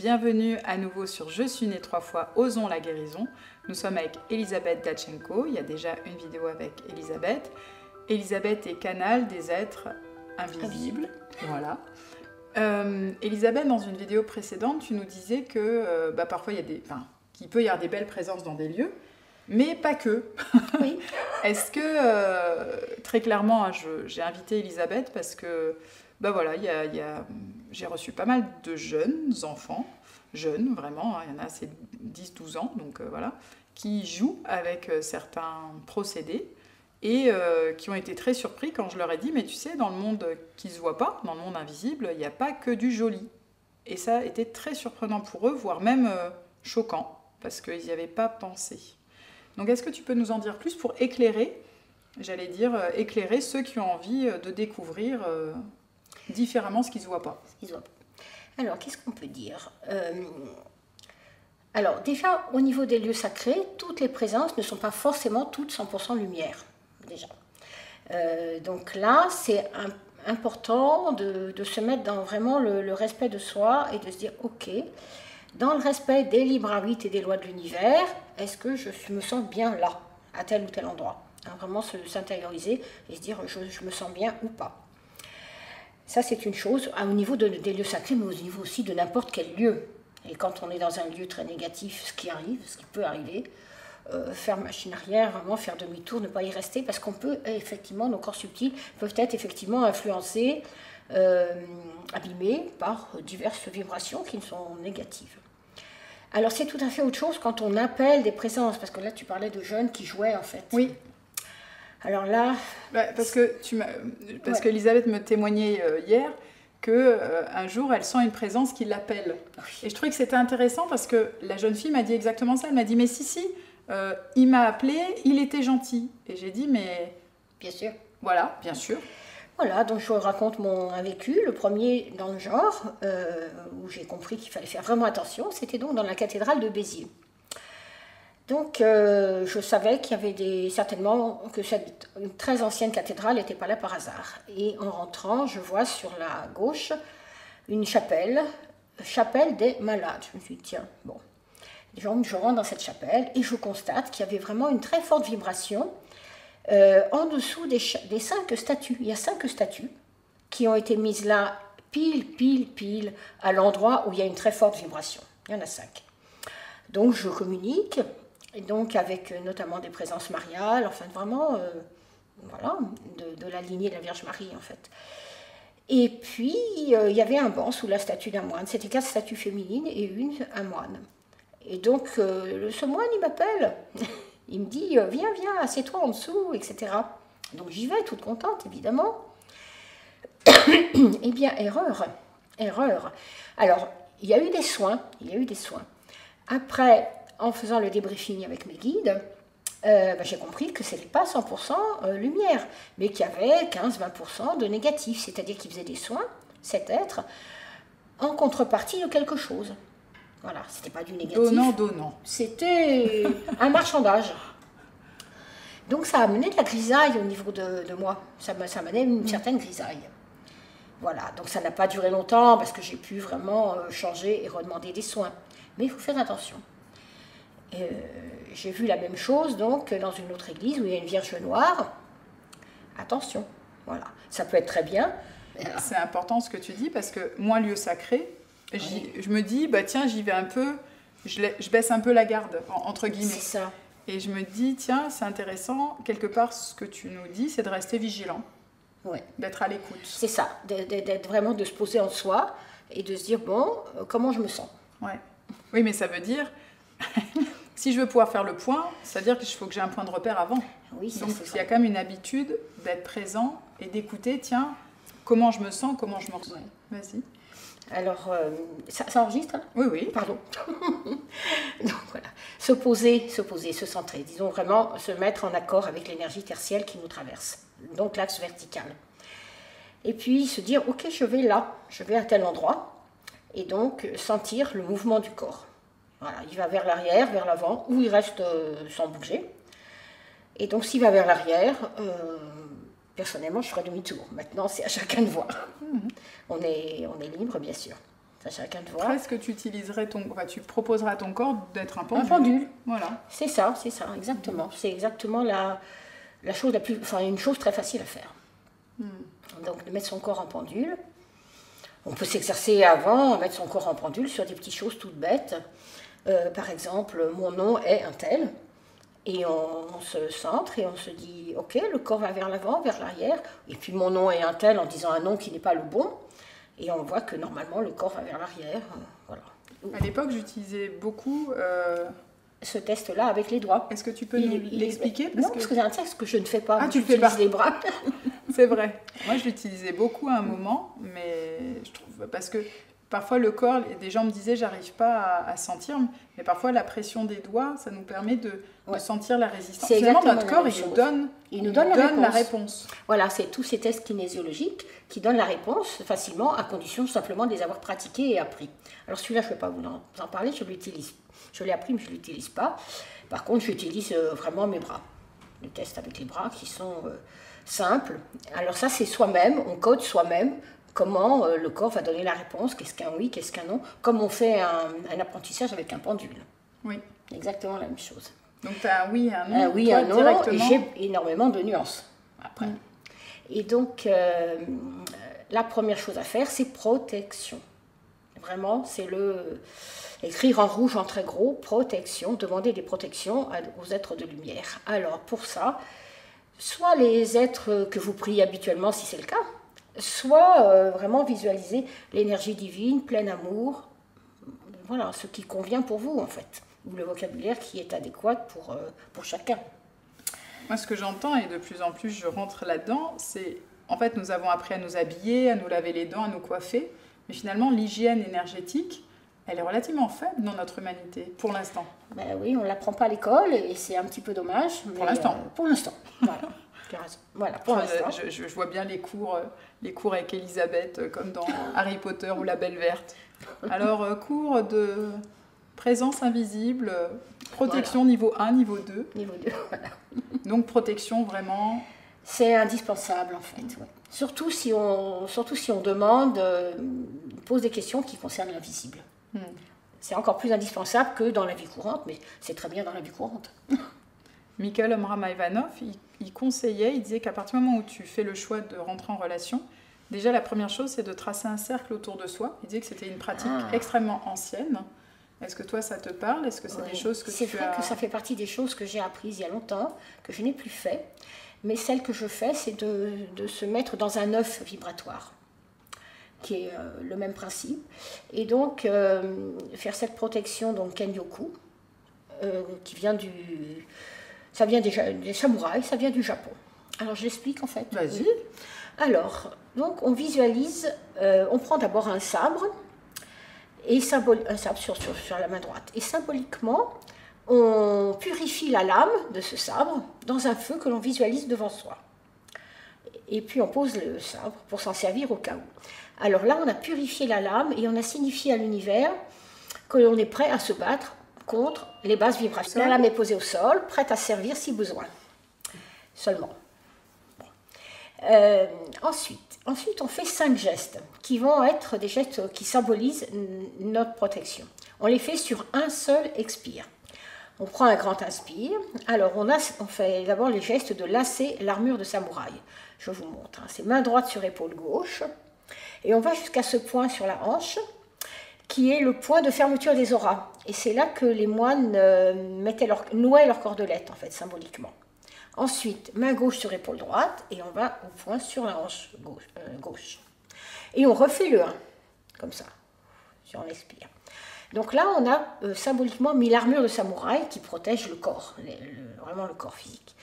Bienvenue à nouveau sur Je suis née 3 fois, osons la guérison. Nous sommes avec Elisabeth Dachenko, il y a déjà une vidéo avec Elisabeth. Elisabeth est canal des êtres invisibles. Voilà. Elisabeth, dans une vidéo précédente, tu nous disais que parfois qu'il peut y avoir des belles présences dans des lieux, mais pas que. Oui. Est-ce que, très clairement, j'ai invité Elisabeth parce que j'ai reçu pas mal de jeunes enfants, jeunes vraiment, il y en a c'est 10-12 ans, donc voilà, qui jouent avec certains procédés et qui ont été très surpris quand je leur ai dit, mais tu sais, dans le monde qui ne se voit pas, dans le monde invisible, il n'y a pas que du joli. Et ça a été très surprenant pour eux, voire même choquant, parce qu'ils n'y avaient pas pensé. Donc est-ce que tu peux nous en dire plus pour éclairer, éclairer ceux qui ont envie de découvrir différemment ce qui ne se voit pas. Alors, qu'est-ce qu'on peut dire Alors, déjà, au niveau des lieux sacrés, toutes les présences ne sont pas forcément toutes 100% lumière, déjà. Donc là, c'est important de se mettre dans vraiment le respect de soi et de se dire, ok, dans le respect des libres arbitres et des lois de l'univers, est-ce que je me sens bien là, à tel ou tel endroit, vraiment s'intérioriser et se dire, je me sens bien ou pas. Ça, c'est une chose au niveau des lieux sacrés, mais au niveau aussi de n'importe quel lieu. Et quand on est dans un lieu très négatif, ce qui peut arriver, faire machine arrière, vraiment faire demi-tour, ne pas y rester, parce qu'on peut, effectivement, nos corps subtils peuvent être effectivement influencés, abîmés par diverses vibrations qui sont négatives. Alors, c'est tout à fait autre chose quand on appelle des présences, parce que là, tu parlais de jeunes qui jouaient, en fait. Oui. Alors là, parce que Elisabeth me témoignait hier que un jour elle sent une présence qui l'appelle. Oui. Et je trouvais que c'était intéressant parce que la jeune fille m'a dit exactement ça. Elle m'a dit mais si, il m'a appelé, il était gentil. Et j'ai dit mais bien sûr. Voilà, bien sûr. Voilà, donc je raconte un vécu, le premier dans le genre, où j'ai compris qu'il fallait faire vraiment attention. C'était donc dans la cathédrale de Béziers. Donc, je savais qu'il y avait certainement que une très ancienne cathédrale n'était pas là par hasard. Et en rentrant, je vois sur la gauche une chapelle des malades. Je me suis dit, tiens, bon. Donc, je rentre dans cette chapelle et je constate qu'il y avait vraiment une très forte vibration en dessous des 5 statues. Il y a 5 statues qui ont été mises là, pile, à l'endroit où il y a une très forte vibration. Il y en a 5. Donc, je communique. Et donc avec notamment des présences mariales, enfin vraiment, voilà, de la lignée de la Vierge Marie en fait. Et puis il y avait un banc sous la statue d'un moine, c'était 4 statues féminines et un moine. Et donc ce moine il m'appelle, il me dit viens, assieds-toi en dessous, etc. Donc j'y vais toute contente évidemment. Eh bien erreur. Alors il y a eu des soins. Après, en faisant le débriefing avec mes guides, j'ai compris que ce n'était pas 100% lumière, mais qu'il y avait 15-20% de négatif, c'est-à-dire qu'il faisait des soins, cet être, en contrepartie de quelque chose. Voilà, c'était pas du négatif. Donnant. C'était un marchandage. Donc ça a amené de la grisaille au niveau de moi, ça m'a amené une certaine grisaille. Voilà, donc ça n'a pas duré longtemps parce que j'ai pu vraiment changer et redemander des soins. Mais il faut faire attention. J'ai vu la même chose donc dans une autre église où il y a une Vierge noire. Attention, voilà. Ça peut être très bien. C'est important ce que tu dis parce que moi, lieu sacré, je me dis, tiens, j'y vais un peu, je baisse un peu la garde, entre guillemets. C'est ça. Et je me dis, tiens, c'est intéressant, quelque part, ce que tu nous dis, c'est de rester vigilant, d'être à l'écoute. C'est ça, d'être vraiment, de se poser en soi et de se dire, bon, comment je me sens. Ouais. Oui, mais ça veut dire... Si je veux pouvoir faire le point, c'est-à-dire qu'il faut que j'ai un point de repère avant. Oui, donc il y a quand même une habitude d'être présent et d'écouter, tiens, comment je me sens, comment je me ressens. Ouais. Vas-y. Alors, ça enregistre hein? Oui. Pardon. Donc voilà, se poser, se centrer, disons vraiment se mettre en accord avec l'énergie tertielle qui nous traverse, donc l'axe vertical. Et puis se dire, ok, je vais à tel endroit, et donc sentir le mouvement du corps. Voilà, il va vers l'arrière, vers l'avant, ou il reste sans bouger. Et donc, s'il va vers l'arrière, personnellement, je ferai demi-tour. Maintenant, c'est à chacun de voir. On est libre, bien sûr. à chacun de voir. Presque tu proposeras à ton corps d'être un pendule. Un pendule. Voilà. C'est ça, exactement. C'est exactement la chose une chose très facile à faire. Donc de mettre son corps en pendule. On peut s'exercer avant, mettre son corps en pendule sur des petites choses toutes bêtes. Par exemple, mon nom est un tel. Et on se centre et on se dit, ok, le corps va vers l'avant, vers l'arrière. Et puis mon nom est un tel en disant un nom qui n'est pas le bon. Et on voit que normalement le corps va vers l'arrière. Voilà. À l'époque, j'utilisais beaucoup ce test-là avec les doigts. Est-ce que tu peux nous l'expliquer? Non, parce que c'est un test que je ne fais pas. Ah, tu le fais pas. Les bras. C'est vrai. Moi, je l'utilisais beaucoup à un moment, mais je trouve parce que parfois le corps, des gens me disaient, j'arrive pas à sentir, mais parfois la pression des doigts, ça nous permet de sentir la résistance. C'est finalement exactement notre corps, il nous donne la réponse. Voilà, c'est tous ces tests kinésiologiques qui donnent la réponse facilement, à condition simplement de les avoir pratiqués et appris. Alors celui-là, je ne vais pas vous en parler, je l'utilise. Je l'ai appris, mais je ne l'utilise pas. Par contre, j'utilise vraiment mes bras. Les tests avec les bras qui sont simples. Alors ça, c'est soi-même, on code soi-même comment le corps va donner la réponse, qu'est-ce qu'un oui, qu'est-ce qu'un non, comme on fait un apprentissage avec un pendule. Oui. Exactement la même chose. Donc tu as un oui, un non. Un oui, un non, et j'ai énormément de nuances après. Et donc, la première chose à faire, c'est protection. Vraiment, c'est écrire en rouge en très gros, protection, demander des protections aux êtres de lumière. Alors, pour ça, soit les êtres que vous priez habituellement, si c'est le cas, soit vraiment visualiser l'énergie divine, plein amour, voilà, ce qui convient pour vous en fait, ou le vocabulaire qui est adéquat pour chacun. Moi, ce que j'entends, et de plus en plus je rentre là-dedans, c'est en fait nous avons appris à nous habiller, à nous laver les dents, à nous coiffer, mais finalement l'hygiène énergétique, elle est relativement faible dans notre humanité, pour l'instant. Ben oui, on ne l'apprend pas à l'école et c'est un petit peu dommage. Pour l'instant. Pour l'instant, voilà. Voilà, pour l'instant. Je vois bien les cours avec Elisabeth, comme dans Harry Potter ou La Belle Verte. Alors, cours de présence invisible, protection niveau 1, niveau 2. Niveau 2, voilà. Donc, protection vraiment... C'est indispensable, en fait. Ouais. Surtout si on demande, pose des questions qui concernent l'invisible. C'est encore plus indispensable que dans la vie courante, mais c'est très bien dans la vie courante. Mikhail Omrama-Ivanov, il conseillait, il disait qu'à partir du moment où tu fais le choix de rentrer en relation, déjà la première chose c'est de tracer un cercle autour de soi. Il disait que c'était une pratique extrêmement ancienne. Est-ce que toi ça te parle? Est-ce que c'est des choses que tu as... C'est vrai que ça fait partie des choses que j'ai apprises il y a longtemps, que je n'ai plus fait. Mais celle que je fais, c'est de se mettre dans un œuf vibratoire, qui est le même principe. Et donc, faire cette protection, donc Kenyoku, qui vient ça vient des samouraïs, ça vient du Japon. Alors, je l'explique en fait. Vas-y. Alors, donc, on visualise, on prend d'abord un sabre, un sabre sur la main droite. Et symboliquement, on purifie la lame de ce sabre dans un feu que l'on visualise devant soi. Et puis, on pose le sabre pour s'en servir au cas où. Alors là, on a purifié la lame et on a signifié à l'univers que l'on est prêt à se battre contre les basses vibrations. La lame est posée au sol, prête à servir si besoin. Seulement. Ensuite, on fait 5 gestes qui vont être des gestes qui symbolisent notre protection. On les fait sur un seul expire. On prend un grand inspire. Alors, on fait d'abord les gestes de lasser l'armure de samouraï. Je vous montre. C'est main droite sur épaule gauche. Et on va jusqu'à ce point sur la hanche, qui est le point de fermeture des auras. Et c'est là que les moines nouaient leur cordelette, en fait, symboliquement. Ensuite, main gauche sur épaule droite, et on va au point sur la hanche gauche. Et on refait le 1, comme ça, si on expire. Donc là, on a symboliquement mis l'armure de samouraï qui protège le corps, vraiment le corps physique.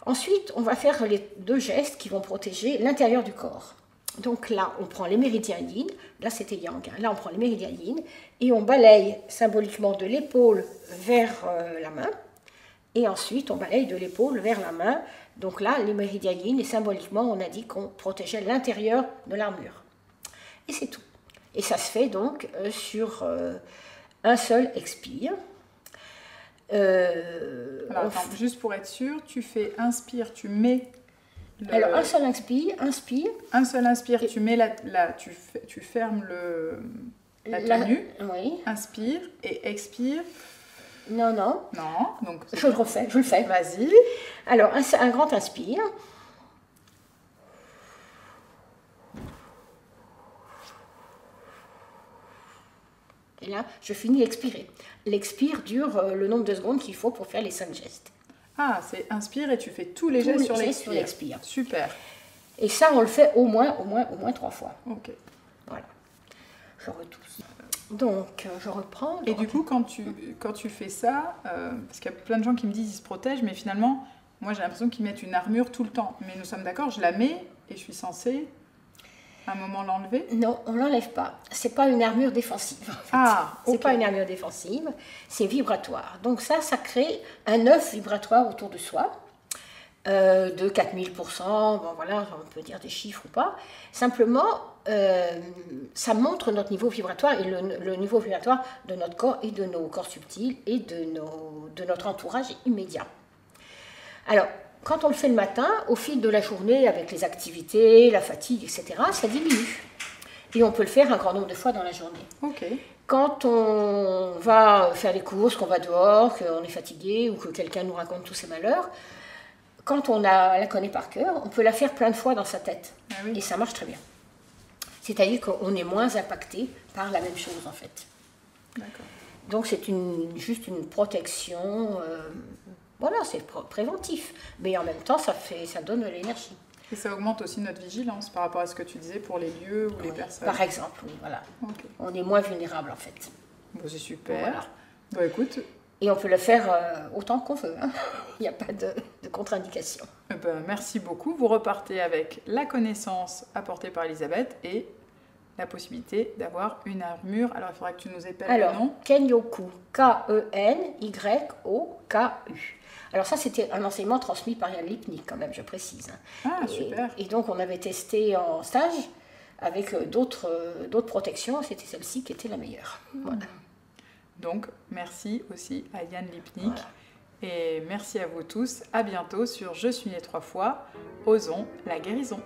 Ensuite, on va faire les 2 gestes qui vont protéger l'intérieur du corps. Donc là, on prend les méridiens yin, là c'était yang, là on prend les méridiens yin, et on balaye symboliquement de l'épaule vers la main, et ensuite on balaye de l'épaule vers la main. Donc là, les méridiens yin, et symboliquement on a dit qu'on protégeait l'intérieur de l'armure. Et c'est tout. Et ça se fait donc sur un seul expire. Alors attends, juste pour être sûr, tu fais inspire, tu mets... Alors un seul inspire. Un seul inspire, tu mets tu fermes la tenue. Oui. Inspire et expire. Non, non. Non, donc... Je le refais, je le fais. Vas-y. Alors, un grand inspire. Et là, je finis l'expirer. L'expire dure le nombre de secondes qu'il faut pour faire les 5 gestes. Ah, c'est inspire et tu fais tous les gestes sur l'expire. Super. Et ça, on le fait au moins 3 fois. Ok. Voilà. Je retousse. Donc, je reprends. Et du coup, quand tu fais ça, parce qu'il y a plein de gens qui me disent qu'ils se protègent, mais finalement, moi j'ai l'impression qu'ils mettent une armure tout le temps. Mais nous sommes d'accord, je la mets et je suis censée à un moment l'enlever? Non, on l'enlève pas. C'est pas une armure défensive. En fait. Ah, ok. C'est pas une armure défensive, c'est vibratoire. Donc ça crée un œuf vibratoire autour de soi. De 4000%, bon voilà, on peut dire des chiffres ou pas. Simplement, ça montre notre niveau vibratoire et le niveau vibratoire de notre corps et de nos corps subtils et de notre entourage immédiat. Alors, quand on le fait le matin, au fil de la journée, avec les activités, la fatigue, etc., ça diminue. Et on peut le faire un grand nombre de fois dans la journée. Ok. Quand on va faire les courses, qu'on va dehors, qu'on est fatigué ou que quelqu'un nous raconte tous ses malheurs, quand on la connaît par cœur, on peut la faire plein de fois dans sa tête. Ah oui. Et ça marche très bien. C'est-à-dire qu'on est moins impacté par la même chose, en fait. D'accord. Donc c'est juste une protection, voilà, c'est préventif. Mais en même temps, ça donne l'énergie. Et ça augmente aussi notre vigilance par rapport à ce que tu disais pour les lieux ou les personnes. Par exemple, oui, voilà. Ok. On est moins vulnérable, en fait. Bon, c'est super. Voilà. Bon, écoute... Et on peut le faire autant qu'on veut. Hein. Il n'y a pas de contre-indication. Merci beaucoup. Vous repartez avec la connaissance apportée par Elisabeth et la possibilité d'avoir une armure. Alors, il faudra que tu nous épelles le nom. Kenyoku, K-E-N-Y-O-K-U. Alors ça, c'était un enseignement transmis par Yann Lipnik, quand même, je précise. Ah, super. Et donc, on avait testé en stage avec d'autres protections. C'était celle-ci qui était la meilleure. Voilà. Donc, merci aussi à Yann Lipnik. Voilà. Et merci à vous tous. À bientôt sur Je suis née 3 fois. Osons la guérison.